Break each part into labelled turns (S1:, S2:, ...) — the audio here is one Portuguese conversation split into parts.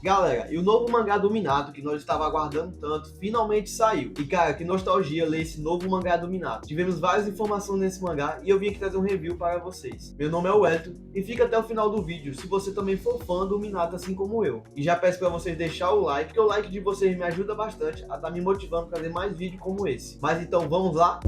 S1: Galera, e o novo mangá do Minato, que nós estava aguardando tanto, finalmente saiu. E cara, que nostalgia ler esse novo mangá do Minato. Tivemos várias informações nesse mangá e eu vim aqui trazer um review para vocês. Meu nome é Wellington e fica até o final do vídeo se você também for fã do Minato assim como eu. E já peço para vocês deixar o like, porque o like de vocês me ajuda bastante a estar me motivando a fazer mais vídeos como esse. Mas então vamos lá?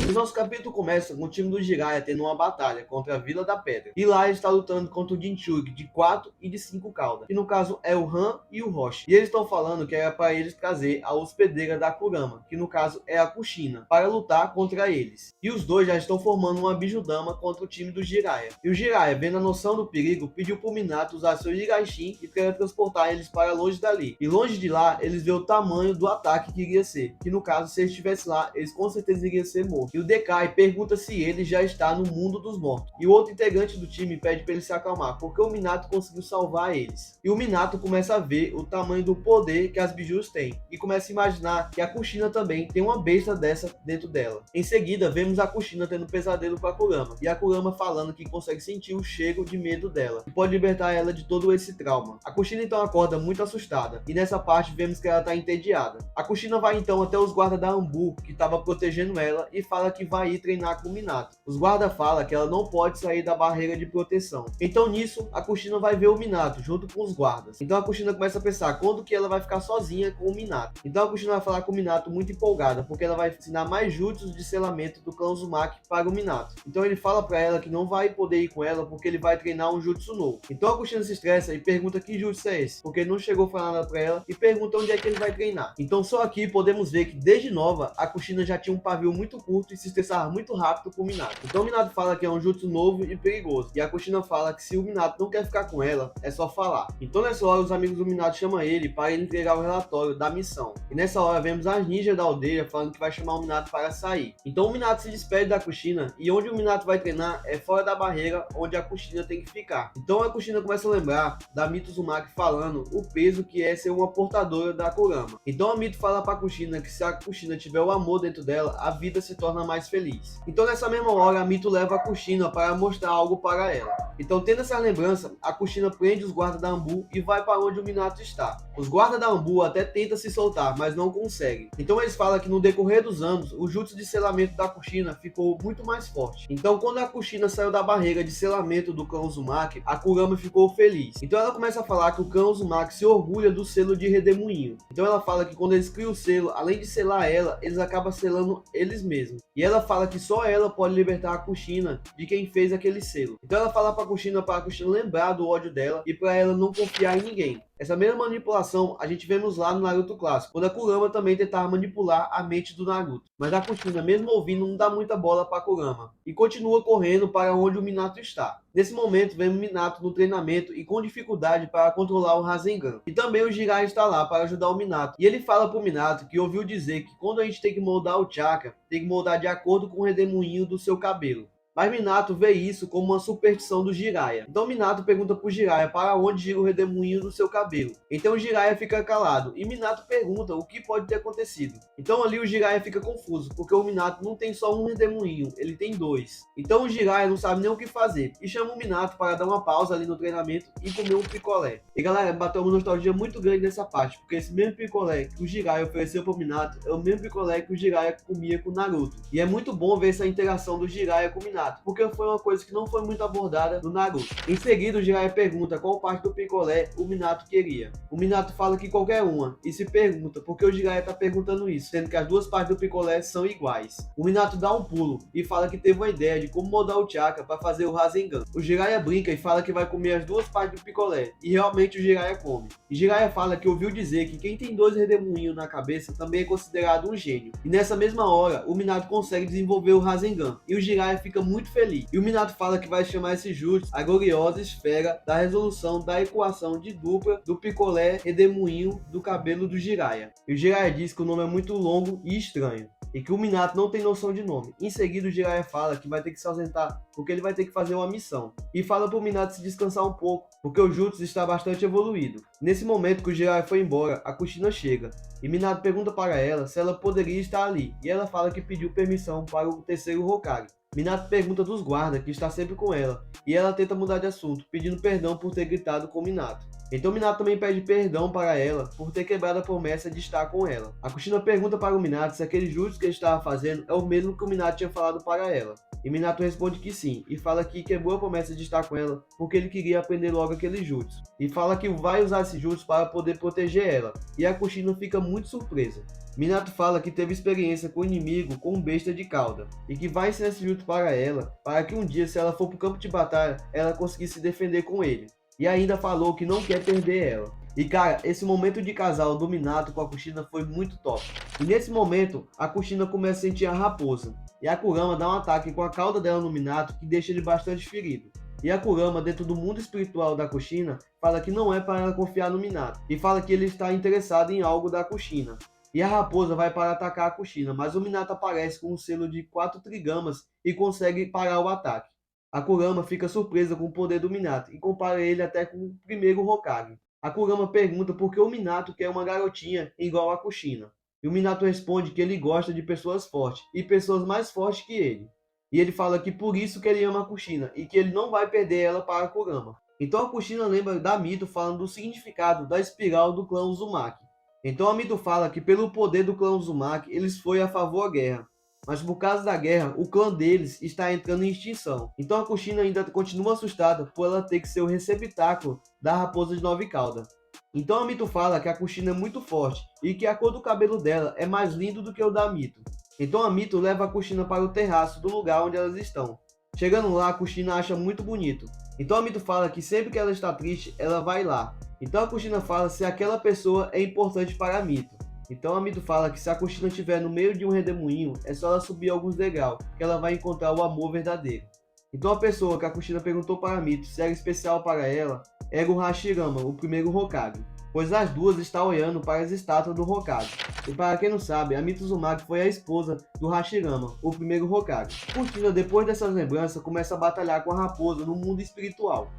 S1: O nosso capítulo começa com o time do Jiraiya tendo uma batalha contra a Vila da Pedra. E lá ele está lutando contra o Jinchuriki de 4 e de 5 caudas, que no caso é o Han e o Roshi. E eles estão falando que era para eles trazer a hospedeira da Kurama, que no caso é a Kushina, para lutar contra eles. E os dois já estão formando uma Bijudama contra o time do Jiraiya. E o Jiraiya, vendo a noção do perigo, pediu para o Minato usar seu Higashim e transportar eles para longe dali. E longe de lá, eles vê o tamanho do ataque que iria ser, que no caso, se eles estivessem lá, eles com certeza iriam ser mortos. E o Dekai pergunta se ele já está no mundo dos mortos. E o outro integrante do time pede para ele se acalmar, porque o Minato conseguiu salvar eles. E o Minato começa a ver o tamanho do poder que as bijus têm, e começa a imaginar que a Kushina também tem uma besta dessa dentro dela. Em seguida, vemos a Kushina tendo pesadelo com a Kurama, e a Kurama falando que consegue sentir o cheiro de medo dela, e pode libertar ela de todo esse trauma. A Kushina então acorda muito assustada, e nessa parte vemos que ela está entediada. A Kushina vai então até os guardas da Anbu, que estava protegendo ela, e fala que vai ir treinar com o Minato. Os guardas falam que ela não pode sair da barreira de proteção. Então nisso, a Kushina vai ver o Minato junto com os guardas. Então a Kushina começa a pensar quando que ela vai ficar sozinha com o Minato. Então a Kushina vai falar com o Minato muito empolgada, porque ela vai ensinar mais jutsus de selamento do clã Uzumaki para o Minato. Então ele fala para ela que não vai poder ir com ela porque ele vai treinar um jutsu novo. Então a Kushina se estressa e pergunta que jutsu é esse, porque ele não chegou a falar nada para ela, e pergunta onde é que ele vai treinar. Então só aqui podemos ver que desde nova, a Kushina já tinha um pavio muito curto e se estressava muito rápido com o Minato. Então o Minato fala que é um jutsu novo e perigoso, e a Kushina fala que se o Minato não quer ficar com ela, é só falar. Então nessa hora os amigos do Minato chamam ele para ele entregar o relatório da missão. E nessa hora vemos as ninjas da aldeia falando que vai chamar o Minato para sair. Então o Minato se despede da Kushina, e onde o Minato vai treinar é fora da barreira onde a Kushina tem que ficar. Então a Kushina começa a lembrar da Mito Uzumaki falando o peso que é ser uma portadora da Kurama. Então a Mito fala para a Kushina que se a Kushina tiver o amor dentro dela, a vida se torna mais feliz. Então nessa mesma hora a Mito leva a Kushina para mostrar algo para ela. Então tendo essa lembrança, a Kushina prende os guardas da Anbu e vai para onde o Minato está. Os guardas da Anbu até tentam se soltar, mas não conseguem. Então eles falam que no decorrer dos anos, o jutsu de selamento da Kushina ficou muito mais forte. Então quando a Kushina saiu da barreira de selamento do clã Uzumaki, a Kurama ficou feliz. Então ela começa a falar que o clã Uzumaki se orgulha do selo de redemoinho. Então ela fala que quando eles criam o selo, além de selar ela, eles acabam selando eles mesmos. E ela fala que só ela pode libertar a Kushina de quem fez aquele selo. Então ela fala para a Kushina lembrar do ódio dela e para ela não confiar em ninguém. Essa mesma manipulação a gente vemos lá no Naruto clássico, quando a Kurama também tentava manipular a mente do Naruto. Mas a Kushina, mesmo ouvindo, não dá muita bola para a Kurama e continua correndo para onde o Minato está. Nesse momento, vemos Minato no treinamento e com dificuldade para controlar o Rasengan. E também o Jiraiya está lá para ajudar o Minato. E ele fala para o Minato que ouviu dizer que quando a gente tem que moldar o chakra, tem que moldar de acordo com o redemoinho do seu cabelo. Mas Minato vê isso como uma superstição do Jiraiya. Então Minato pergunta pro Jiraiya para onde gira o redemoinho do seu cabelo. Então o Jiraiya fica calado e Minato pergunta o que pode ter acontecido. Então ali o Jiraiya fica confuso, porque o Minato não tem só um redemoinho, ele tem dois. Então o Jiraiya não sabe nem o que fazer e chama o Minato para dar uma pausa ali no treinamento e comer um picolé. E galera, bateu uma nostalgia muito grande nessa parte, porque esse mesmo picolé que o Jiraiya ofereceu pro Minato é o mesmo picolé que o Jiraiya comia com o Naruto. E é muito bom ver essa interação do Jiraiya com o Minato, porque foi uma coisa que não foi muito abordada no Naruto. Em seguida, o Jiraiya pergunta qual parte do picolé o Minato queria. O Minato fala que qualquer uma, e se pergunta por que o Jiraiya tá perguntando isso, sendo que as duas partes do picolé são iguais. O Minato dá um pulo e fala que teve uma ideia de como moldar o chakra para fazer o Rasengan. O Jiraiya brinca e fala que vai comer as duas partes do picolé, e realmente o Jiraiya come. E Jiraiya fala que ouviu dizer que quem tem dois redemoinhos na cabeça também é considerado um gênio. E nessa mesma hora, o Minato consegue desenvolver o Rasengan, e o Jiraiya fica muito feliz. E o Minato fala que vai chamar esse jutsu a gloriosa esfera da resolução da equação de dupla do picolé redemoinho do cabelo do Jiraiya. E o Jiraiya diz que o nome é muito longo e estranho, e que o Minato não tem noção de nome. Em seguida, o Jiraiya fala que vai ter que se ausentar porque ele vai ter que fazer uma missão. E fala pro Minato se descansar um pouco, porque o jutsu está bastante evoluído. Nesse momento que o Jiraiya foi embora, a Kushina chega. E Minato pergunta para ela se ela poderia estar ali. E ela fala que pediu permissão para o terceiro Hokage. Minato pergunta dos guardas que está sempre com ela, e ela tenta mudar de assunto, pedindo perdão por ter gritado com Minato. Então Minato também pede perdão para ela por ter quebrado a promessa de estar com ela. A Kushina pergunta para o Minato se aquele jutsu que ele estava fazendo é o mesmo que o Minato tinha falado para ela. E Minato responde que sim, e fala que quebrou a promessa de estar com ela porque ele queria aprender logo aquele jutsu. E fala que vai usar esse jutsu para poder proteger ela, e a Kushina fica muito surpresa. Minato fala que teve experiência com o inimigo com besta de cauda, e que vai ensinar esse jutsu para ela, para que um dia, se ela for para o campo de batalha, ela conseguisse se defender com ele. E ainda falou que não quer perder ela. E cara, esse momento de casal do Minato com a Kushina foi muito top. E nesse momento, a Kushina começa a sentir a raposa. E a Kurama dá um ataque com a cauda dela no Minato que deixa ele bastante ferido. E a Kurama, dentro do mundo espiritual da Kushina, fala que não é para ela confiar no Minato. E fala que ele está interessado em algo da Kushina. E a raposa vai para atacar a Kushina, mas o Minato aparece com um selo de 4 trigamas e consegue parar o ataque. A Kurama fica surpresa com o poder do Minato e compara ele até com o primeiro Hokage. A Kurama pergunta por que o Minato quer uma garotinha igual a Kushina. E o Minato responde que ele gosta de pessoas fortes e pessoas mais fortes que ele. E ele fala que por isso que ele ama a Kushina e que ele não vai perder ela para a Kurama. Então a Kushina lembra da Mito falando do significado da espiral do clã Uzumaki. Então a Mito fala que pelo poder do clã Uzumaki eles foram a favor da guerra. Mas por causa da guerra, o clã deles está entrando em extinção. Então a Kushina ainda continua assustada por ela ter que ser o receptáculo da raposa de 9 caudas. Então a Mito fala que a Kushina é muito forte e que a cor do cabelo dela é mais lindo do que o da Mito. Então a Mito leva a Kushina para o terraço do lugar onde elas estão. Chegando lá, a Kushina acha muito bonito. Então a Mito fala que sempre que ela está triste, ela vai lá. Então a Kushina fala se aquela pessoa é importante para a Mito. Então a Mito fala que se a Kushina estiver no meio de um redemoinho, é só ela subir alguns degraus, que ela vai encontrar o amor verdadeiro. Então a pessoa que a Kushina perguntou para a Mito se era especial para ela, era o Hashirama, o primeiro Hokage, pois as duas estão olhando para as estátuas do Hokage. E para quem não sabe, a Mito Uzumaki foi a esposa do Hashirama, o primeiro Hokage. Kushina, depois dessas lembranças, começa a batalhar com a raposa no mundo espiritual.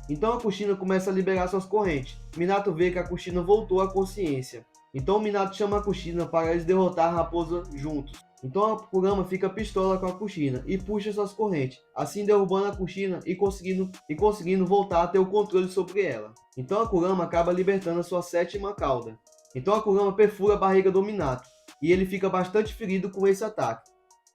S1: Então a Kushina começa a liberar suas correntes. Minato vê que a Kushina voltou à consciência. Então o Minato chama a Kushina para eles derrotar a raposa juntos. Então a Kurama fica pistola com a Kushina e puxa suas correntes, assim derrubando a Kushina e conseguindo voltar a ter o controle sobre ela. Então a Kurama acaba libertando a sua 7ª cauda. Então a Kurama perfura a barriga do Minato, e ele fica bastante ferido com esse ataque.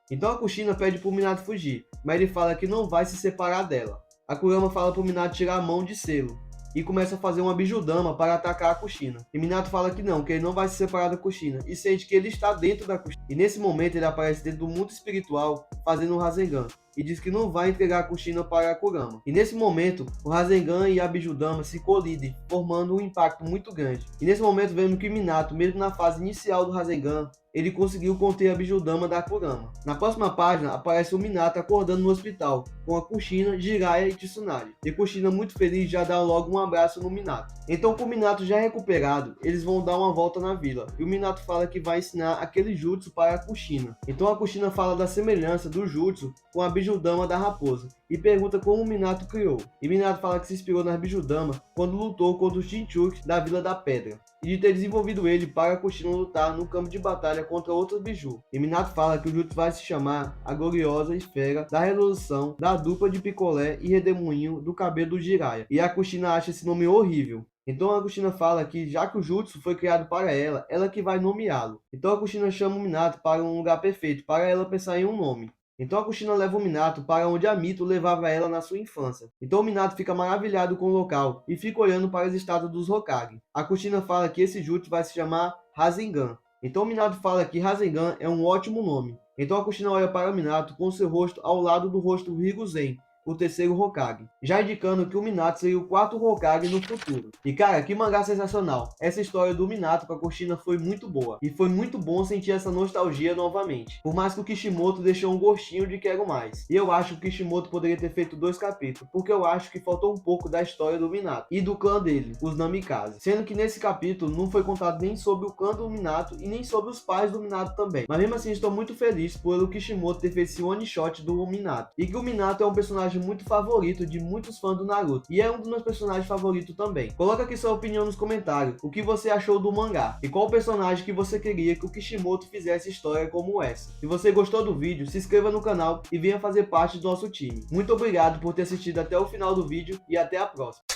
S1: Então a Kushina pede para o Minato fugir, mas ele fala que não vai se separar dela. A Kurama fala para o Minato tirar a mão de selo e começa a fazer uma bijudama para atacar a Kushina. E Minato fala que ele não vai se separar da Kushina e sente que ele está dentro da Kushina. E nesse momento ele aparece dentro do mundo espiritual fazendo um Rasengan e diz que não vai entregar a Kushina para a Kurama. E nesse momento o Rasengan e a bijudama se colidem, formando um impacto muito grande. E nesse momento vemos que Minato, mesmo na fase inicial do Rasengan, ele conseguiu conter a bijudama da Kurama. Na próxima página aparece o Minato acordando no hospital, com a Kushina, Jiraiya e Tsunade. E Kushina, muito feliz, já dá logo um abraço no Minato. Então, com o Minato já recuperado, eles vão dar uma volta na vila. E o Minato fala que vai ensinar aquele jutsu para a Kushina. Então a Kushina fala da semelhança do jutsu com a bijudama da raposa e pergunta como o Minato criou. E Minato fala que se inspirou nas bijudama quando lutou contra os Jinchuriki da Vila da Pedra, e de ter desenvolvido ele para a Kushina lutar no campo de batalha contra outros biju. E Minato fala que o jutsu vai se chamar a gloriosa esfera da resolução da dupla de picolé e redemoinho do cabelo do Jiraiya. E a Kushina acha esse nome horrível. Então a Kushina fala que já que o jutsu foi criado para ela que vai nomeá-lo. Então a Kushina chama o Minato para um lugar perfeito para ela pensar em um nome. Então a Kushina leva o Minato para onde a Mito levava ela na sua infância. Então o Minato fica maravilhado com o local e fica olhando para as estátuas dos Hokage. A Kushina fala que esse jutsu vai se chamar Rasengan. Então o Minato fala que Rasengan é um ótimo nome. Então a Kushina olha para o Minato com seu rosto ao lado do rosto Hiruzen, o terceiro Hokage, já indicando que o Minato seria o 4º Hokage no futuro. E cara, que mangá sensacional! Essa história do Minato com a Kushina foi muito boa, e foi muito bom sentir essa nostalgia novamente. Por mais que o Kishimoto deixou um gostinho de quero mais. E eu acho que o Kishimoto poderia ter feito 2 capítulos, porque eu acho que faltou um pouco da história do Minato e do clã dele, os Namikaze. Sendo que nesse capítulo não foi contado nem sobre o clã do Minato e nem sobre os pais do Minato também. Mas mesmo assim estou muito feliz por o Kishimoto ter feito esse one shot do Minato. E que o Minato é um personagem personagem muito favorito de muitos fãs do Naruto, e é um dos meus personagens favoritos também. Coloca aqui sua opinião nos comentários, o que você achou do mangá, e qual personagem que você queria que o Kishimoto fizesse história como essa. Se você gostou do vídeo, se inscreva no canal e venha fazer parte do nosso time. Muito obrigado por ter assistido até o final do vídeo e até a próxima.